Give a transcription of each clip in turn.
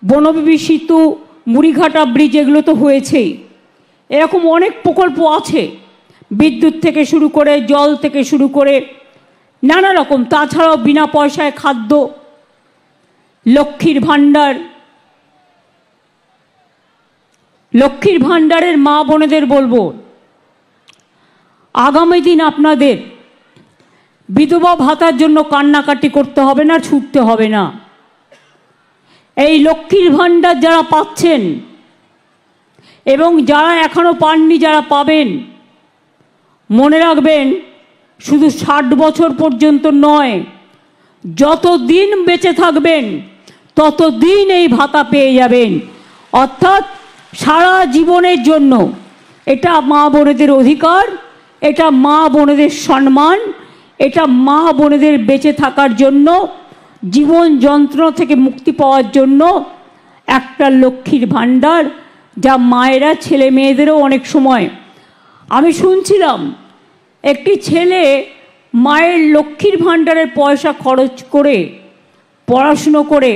বনবিবি সেতু, মুড়িঘাটা ব্রিজ এগুলো তো হয়েছেই। এরকম অনেক প্রকল্প আছে, বিদ্যুৎ থেকে শুরু করে জল থেকে শুরু করে নানা রকম। তাছাড়াও বিনা পয়সায় খাদ্য, লক্ষ্মীর ভাণ্ডার। লক্ষ্মীর ভাণ্ডারের মা বোনেদের বলবো, আগামী দিন আপনাদের বিধবা ভাতার জন্য কান্নাকাটি করতে হবে না, ছুটতে হবে না। এই লক্ষ্মীর ভাণ্ডার যারা পাচ্ছেন এবং যারা এখনো পাননি, যারা পাবেন, মনে রাখবেন শুধু 60 বছর পর্যন্ত নয়, যতদিন বেঁচে থাকবেন ততদিন এই ভাতা পেয়ে যাবেন। অর্থাৎ সারা জীবনের জন্য। এটা মা বোনেদের অধিকার, এটা মা বোনেদের সম্মান, এটা মা বোনেদের বেঁচে থাকার জন্য, জীবন যন্ত্রণা থেকে মুক্তি পাওয়ার জন্য একটা লক্ষ্মীর ভাণ্ডার, যা মায়েরা ছেলে মেয়েদেরও অনেক সময়। আমি শুনছিলাম একটি ছেলে মায়ের লক্ষ্মীর ভাণ্ডারের পয়সা খরচ করে পড়াশুনো করে,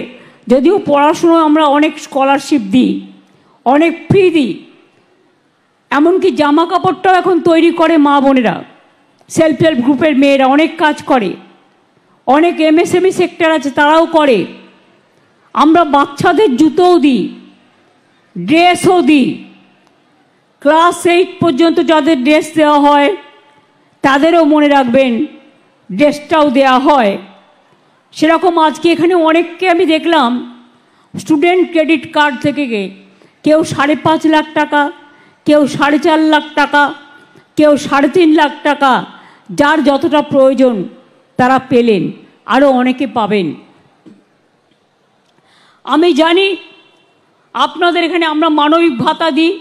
যদিও পড়াশুনো আমরা অনেক স্কলারশিপ দিই, অনেক ফ্রি দিই, এমনকি জামা কাপড়টাও এখন তৈরি করে মা বোনেরা, সেলফ হেল্প গ্রুপের মেয়েরা অনেক কাজ করে, অনেক এমএসএমই সেক্টর আছে তারাও করে। আমরা বাচ্চাদের জুতোও দিই, ড্রেসও দিই। ক্লাস 8 পর্যন্ত যাদের ড্রেস দেওয়া হয় তাদেরও মনে রাখবেন ড্রেসটাও দেওয়া হয়। সেরকম আজকে এখানে অনেককে আমি দেখলাম স্টুডেন্ট ক্রেডিট কার্ড থেকে কেউ 5.5 লাখ টাকা, কেউ 4.5 লাখ টাকা, কেউ 3.5 লাখ টাকা, যার যতটা প্রয়োজন তারা পেলেন, আরও অনেকে পাবেন। আমি জানি আপনাদের এখানে আমরা মানবিক ভাতা দিই।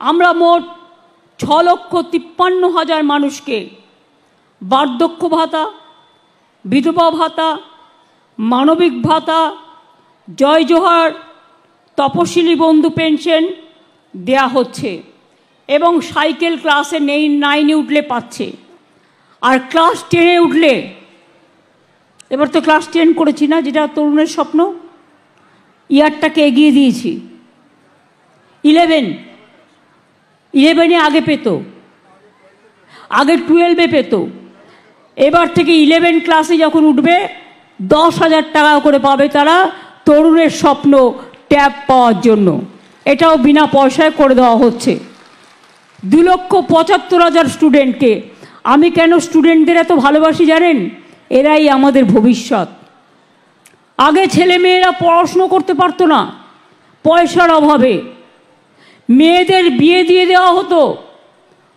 আমরা মোট 6,53,000 মানুষকে বার্ধক্য ভাতা, বিধবা ভাতা, মানবিক ভাতা, জয় জোহার, তপশিলি বন্ধু পেনশন দেয়া হচ্ছে এবং সাইকেল ক্লাসে 9-এ উঠলে পাচ্ছে। আর ক্লাস 10-এ উঠলে, এবার তো ক্লাস 10 করেছি না, যেটা তরুণের স্বপ্ন, ইয়ারটাকে এগিয়ে দিয়েছি। 11-এ আগে পেত, আগে 12-এ পেত, এবার থেকে 11 ক্লাসে যখন উঠবে 10,000 টাকা করে পাবে তারা, তরুণের স্বপ্ন ট্যাব পাওয়ার জন্য। এটাও বিনা পয়সায় করে দেওয়া হচ্ছে। 2,75,000 স্টুডেন্টকে। আমি কেন স্টুডেন্টদের এত ভালোবাসি জানেন? এরাই আমাদের ভবিষ্যৎ। আগে ছেলে মেয়েরা পড়াশুনো করতে পারতো না পয়সার অভাবে, মেয়েদের বিয়ে দিয়ে দেওয়া হতো।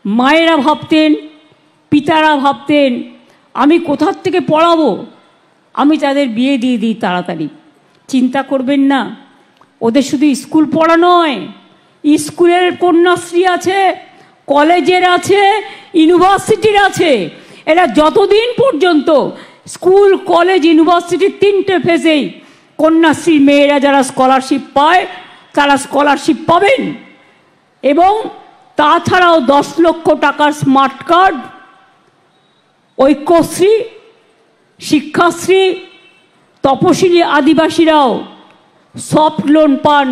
মায়েরা ভাবতেন, পিতারা ভাবতেন আমি কোথার থেকে পড়াবো, আমি তাদের বিয়ে দিয়ে দিই তাড়াতাড়ি। চিন্তা করবেন না, ওদের শুধু স্কুল পড়া নয়, স্কুলের কন্যাশ্রী আছে, কলেজের আছে, ইউনিভার্সিটির আছে। এরা যতদিন পর্যন্ত স্কুল, কলেজ, ইউনিভার্সিটির 3টে ফেজেই কন্যাশ্রী মেয়েরা যারা স্কলারশিপ পায় তারা স্কলারশিপ পাবেন। এবং তাছাড়াও 10 লক্ষ টাকার স্মার্ট কার্ড, ঐক্যশ্রী, শিক্ষাশ্রী, তপশিলি আদিবাসীরাও সফট লোন পান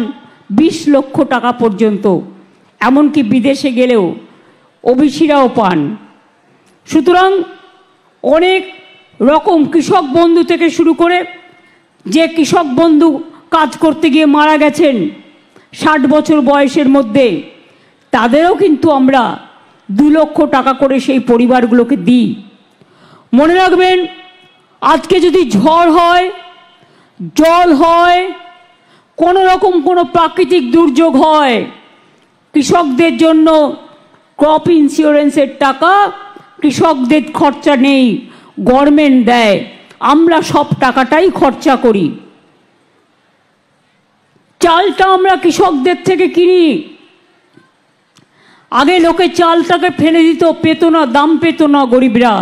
20 লক্ষ টাকা পর্যন্ত, এমনকি বিদেশে গেলেও ওবিসিরাও পান। সুতরাং অনেক রকম কৃষক বন্ধু থেকে শুরু করে, যে কৃষক বন্ধু কাজ করতে গিয়ে মারা গেছেন 60 বছর বয়সের মধ্যে, তাদেরও কিন্তু আমরা 2 লক্ষ টাকা করে সেই পরিবারগুলোকে দিই। মনে রাখবেন, আজকে যদি ঝড় হয়, জল হয়, কোনো রকম কোনো প্রাকৃতিক দুর্যোগ হয়, কৃষকদের জন্য ক্রপ ইন্স্যুরেন্সের টাকা কৃষকদের খরচা নেই, গভর্নমেন্ট দেয়। আমরা সব টাকাটাই খরচা করি। চালটা আমরা কৃষকদের থেকে কিনি। আগে লোকে চালটাকে ফেলে দিত, পেত না, দাম পেত না গরিবরা।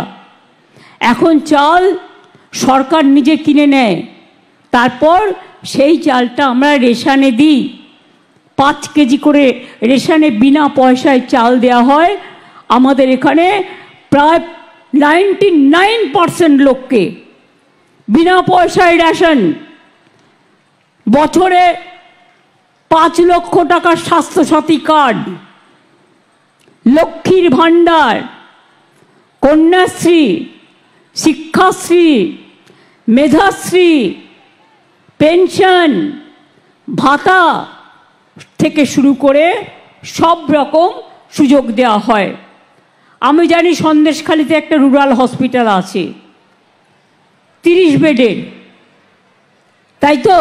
এখন চাল সরকার নিজে কিনে নেয়, তারপর সেই চালটা আমরা রেশনে দিই। 5 কেজি করে রেশনে বিনা পয়সায় চাল দেওয়া হয়। আমাদের এখানে প্রায় 99% লোককে বিনা পয়সায় রেশন, বছরে 5 লক্ষ টাকার স্বাস্থ্যসাথী কার্ড, লক্ষ্মীর ভাণ্ডার, কন্যাশ্রী, শিক্ষাশ্রী, মেধাশ্রী, পেনশন, ভাতা থেকে শুরু করে সব রকম সুযোগ দেওয়া হয়। আমি জানি সন্দেশখালীতে একটা রুরাল হসপিটাল আছে 30 বেডের, তাই তো?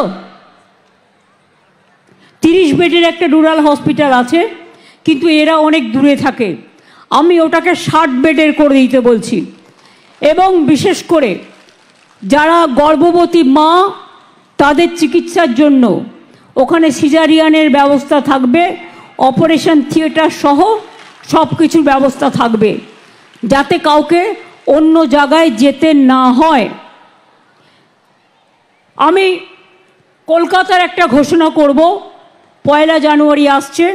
30 বেডের একটা রুরাল হসপিটাল আছে, কিন্তু এরা অনেক দূরে থাকে। আমি ওটাকে 60 বেডের করে দিতে বলছি। এবং বিশেষ করে যারা গর্ভবতী মা, তাদের চিকিৎসার জন্য ওখানে সিজারিয়ানের ব্যবস্থা থাকবে, অপারেশন থিয়েটার সহ সব কিছুর ব্যবস্থা থাকবে, যাতে কাউকে অন্য জায়গায় যেতে না হয়। আমি কলকাতার একটা ঘোষণা করব, 1 জানুয়ারি আসছে।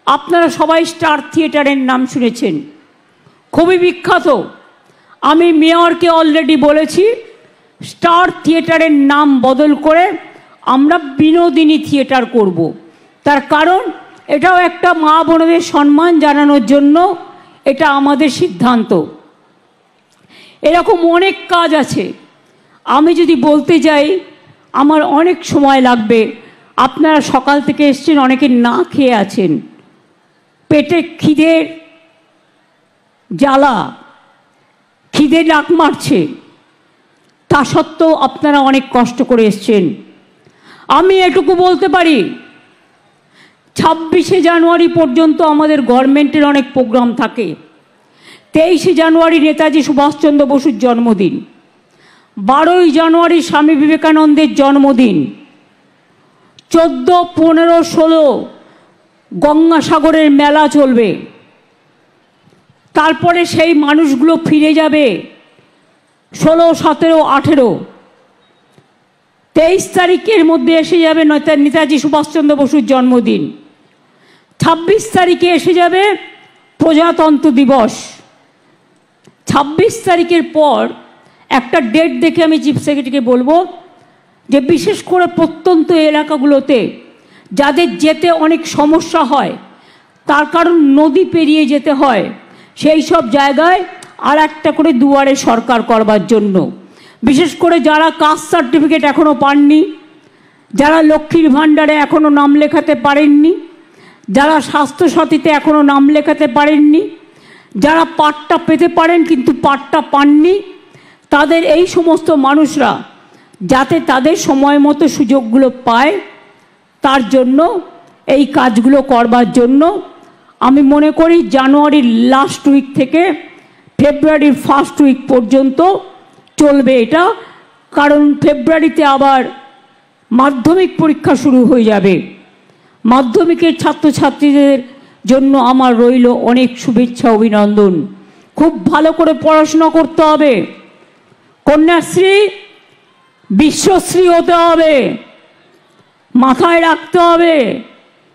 আপনারা সবাই স্টার থিয়েটারের নাম শুনেছেন, খুবই বিখ্যাত। আমি মেয়রকে অলরেডি বলেছি স্টার থিয়েটারের নাম বদল করে আমরা বিনোদিনী থিয়েটার করব। তার কারণ এটাও একটা মা বোনদের সম্মান জানানোর জন্য এটা আমাদের সিদ্ধান্ত। এরকম অনেক কাজ আছে, আমি যদি বলতে যাই আমার অনেক সময় লাগবে। আপনারা সকাল থেকে এসছেন, অনেকে না খেয়ে আছেন, পেটে খিদের জ্বালা, খিদে ডাক মারছে, তা সত্ত্বেও আপনারা অনেক কষ্ট করে এসছেন। আমি এটুকু বলতে পারি 26শে জানুয়ারি পর্যন্ত আমাদের গভর্নমেন্টের অনেক প্রোগ্রাম থাকে। 23শে জানুয়ারি নেতাজি সুভাষচন্দ্র বসুর জন্মদিন, 12ই জানুয়ারি স্বামী বিবেকানন্দের জন্মদিন, 14, 15, 16 গঙ্গাসাগরের মেলা চলবে। তারপরে সেই মানুষগুলো ফিরে যাবে 16, 17, 18, 23 তারিখের মধ্যে এসে যাবে নেতাজি সুভাষচন্দ্র বসুর জন্মদিন। 26 তারিখে এসে যাবে প্রজাতন্ত্র দিবস। 26 তারিখের পর একটা ডেট দেখে আমি চিফ সেক্রেটারিকে বলবো যে বিশেষ করে প্রত্যন্ত এলাকাগুলোতে যাদের যেতে অনেক সমস্যা হয়, তার কারণ নদী পেরিয়ে যেতে হয়, সেই সব জায়গায় আর একটা করে দুয়ারে সরকার করবার জন্য, বিশেষ করে যারা কাস্ট সার্টিফিকেট এখনও পাননি, যারা লক্ষ্মীর ভাণ্ডারে এখনও নাম লেখাতে পারেননি, যারা স্বাস্থ্যসাথীতে এখনও নাম লেখাতে পারেননি, যারা পাট্টা পেতে পারেন কিন্তু পাট্টা পাননি, তাদের এই সমস্ত মানুষরা যাতে তাদের সময় মতো সুযোগগুলো পায়, তার জন্য এই কাজগুলো করবার জন্য আমি মনে করি জানুয়ারির লাস্ট উইক থেকে ফেব্রুয়ারির ফার্স্ট উইক পর্যন্ত চলবে এটা। কারণ ফেব্রুয়ারিতে আবার মাধ্যমিক পরীক্ষা শুরু হয়ে যাবে। মাধ্যমিকের ছাত্রছাত্রীদের জন্য আমার রইল অনেক শুভেচ্ছা, অভিনন্দন। খুব ভালো করে পড়াশোনা করতে হবে, কন্যাশ্রী বিশ্বশ্রী হতে হবে। মাথায় রাখতে হবে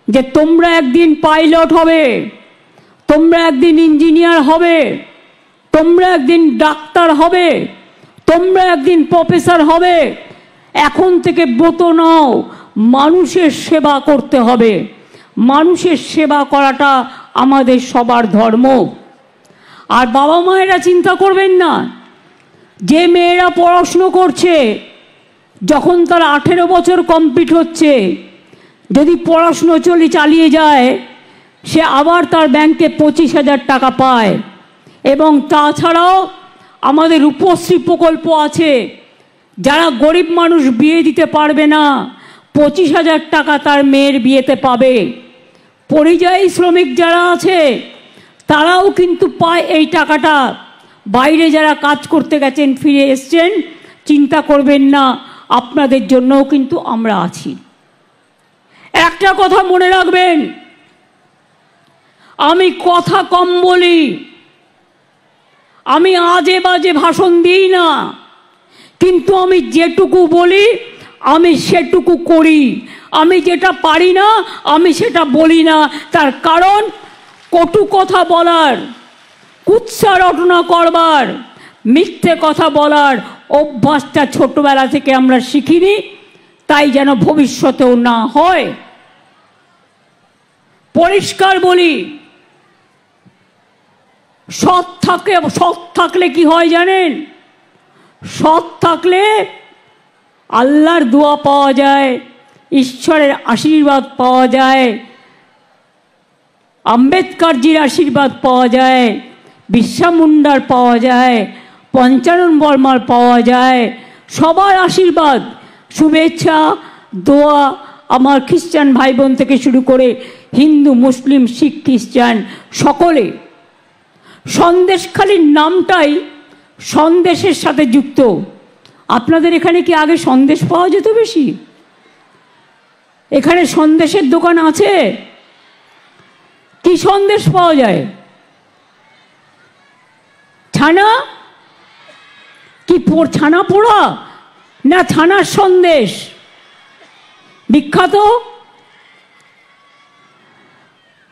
যে তোমরা একদিন পাইলট হবে, তোমরা একদিন ইঞ্জিনিয়ার হবে, তোমরা একদিন ডাক্তার হবে, তোমরা একদিন প্রফেসর হবে। এখন থেকে ব্রত নাও, মানুষের সেবা করতে হবে। মানুষের সেবা করাটা আমাদের সবার ধর্ম। আর বাবা মায়েরা চিন্তা করবেন না, যে মেয়েরা পড়াশুনো করছে, যখন তার 18 বছর কমপ্লিট হচ্ছে, যদি পড়াশুনো চালিয়ে যায়, সে আবার তার ব্যাংকে 25,000 টাকা পায়। এবং তাছাড়াও আমাদের রূপশ্রী প্রকল্প আছে, যারা গরিব মানুষ বিয়ে দিতে পারবে না, 25,000 টাকা তার মেয়ের বিয়েতে পাবে। পরিযায়ী শ্রমিক যারা আছে তারাও কিন্তু পায় এই টাকাটা। বাইরে যারা কাজ করতে গেছেন, ফিরে এসছেন, চিন্তা করবেন না, আপনাদের জন্যও কিন্তু আমরা আছি। একটা কথা মনে রাখবেন, আমি কথা কম বলি, আমি আজে বাজে ভাষণ দিই না, কিন্তু আমি যেটুকু বলি আমি সেটুকু করি। আমি যেটা পারি না আমি সেটা বলি না। তার কারণ কটু কথা বলার, কুৎসা রটনা করবার, মিথ্যে কথা বলার অভ্যাসটা ছোটবেলা থেকে আমরা শিখিনি, তাই যেন ভবিষ্যতেও না হয়। পরিষ্কার বলি, সৎ থাকলে কি হয় জানেন? সৎ থাকলে আল্লাহর দোয়া পাওয়া যায়, ঈশ্বরের আশীর্বাদ পাওয়া যায়, আম্বেদকরজির আশীর্বাদ পাওয়া যায়, বিরসা মুন্ডার পাওয়া যায়, পঞ্চানন বর্মার পাওয়া যায়, সবার আশীর্বাদ, শুভেচ্ছা, দোয়া, আমার খ্রিস্টান ভাই বোন থেকে শুরু করে হিন্দু, মুসলিম, শিখ, খ্রিস্টান সকলে। সন্দেশখালির নামটাই সন্দেশের সাথে যুক্ত। আপনাদের এখানে কি আগে সন্দেশ পাওয়া যেত বেশি? এখানে সন্দেশের দোকান আছে? কি সন্দেশ পাওয়া যায়? ছানা? কি ছানা পোড়া না ছানার সন্দেশ? বিখ্যাত।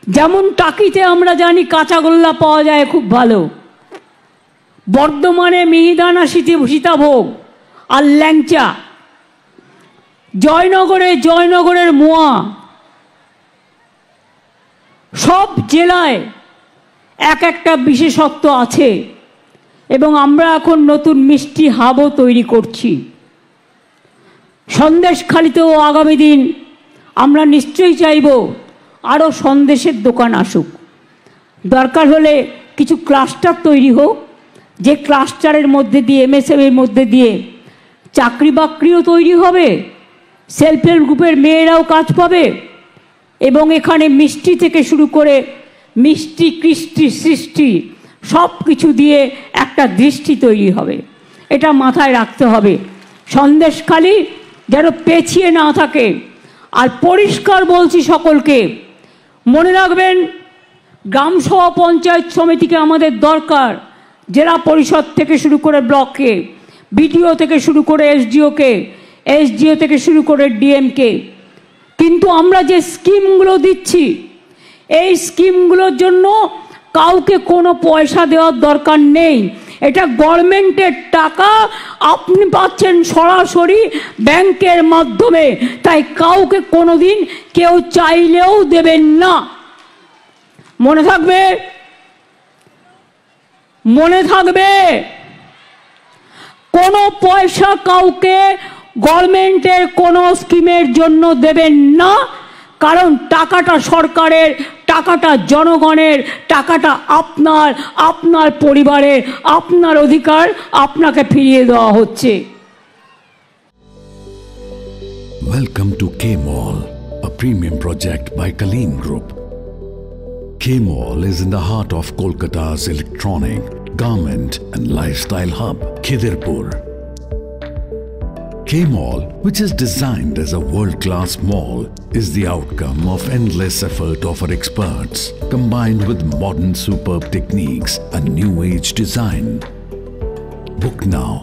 যেমন টাকিতে আমরা জানি কাঁচাগোল্লা পাওয়া যায় খুব ভালো, বর্ধমানে মিহিদানা সীতাভোগ আর ল্যাংচা, জয়নগরের মোয়া, সব জেলায় এক একটা বিশেষত্ব আছে। এবং আমরা এখন নতুন মিষ্টি হাবও তৈরি করছি। সন্দেশখালিতেও আগামী দিন আমরা নিশ্চয়ই চাইব আরও সন্দেশের দোকান আসুক। দরকার হলে কিছু ক্লাস্টার তৈরি হোক, যে ক্লাস্টারের মধ্যে দিয়ে, এমএসএমএর মধ্যে দিয়ে চাকরি বাকরিও তৈরি হবে, সেলফ হেল্প গ্রুপের মেয়েরাও কাজ পাবে, এবং এখানে মিষ্টি থেকে শুরু করে মিষ্টি, কৃষ্টি, সৃষ্টি সব কিছু দিয়ে একটা দৃষ্টি তৈরি হবে। এটা মাথায় রাখতে হবে। সন্দেশখালি যেন পেছিয়ে না থাকে। আর পরিষ্কার বলছি সকলকে, মনে রাখবেন, গ্রামসভা, পঞ্চায়েত সমিতিকে আমাদের দরকার। জেলা পরিষদ থেকে শুরু করে ব্লককে, বিডিও থেকে শুরু করে এসডিওকে, এসডিও থেকে শুরু করে ডিএমকে। কিন্তু আমরা যে স্কিমগুলো দিচ্ছি, এই স্কিমগুলোর জন্য কাউকে কোনো পয়সা দেওয়ার দরকার নেই। এটা গভর্নমেন্টের টাকা, আপনি পাচ্ছেন সরাসরি ব্যাংকের মাধ্যমে, তাই কাউকে কোনোদিন কেউ চাইলেও দেবেন না। মনে থাকবে, মনে থাকবে, কোনো পয়সা কাউকে গভর্নমেন্টের কোনো স্কিমের জন্য দেবেন না। কারণ টাকাটা সরকারের, টাকাটা জনগণের, টাকাটা আপনার, আপনার পরিবারের, আপনার অধিকার আপনাকে ফিরিয়ে দেওয়া হচ্ছে। Welcome to K-Mall, a premium project by Kaleen Group. K-Mall is in the heart of Kolkata's electronic, garment and lifestyle hub, Khidirpur. K-Mall, which is designed as a world-class mall, is the outcome of endless effort of our experts, combined with modern superb techniques and new age design. Book now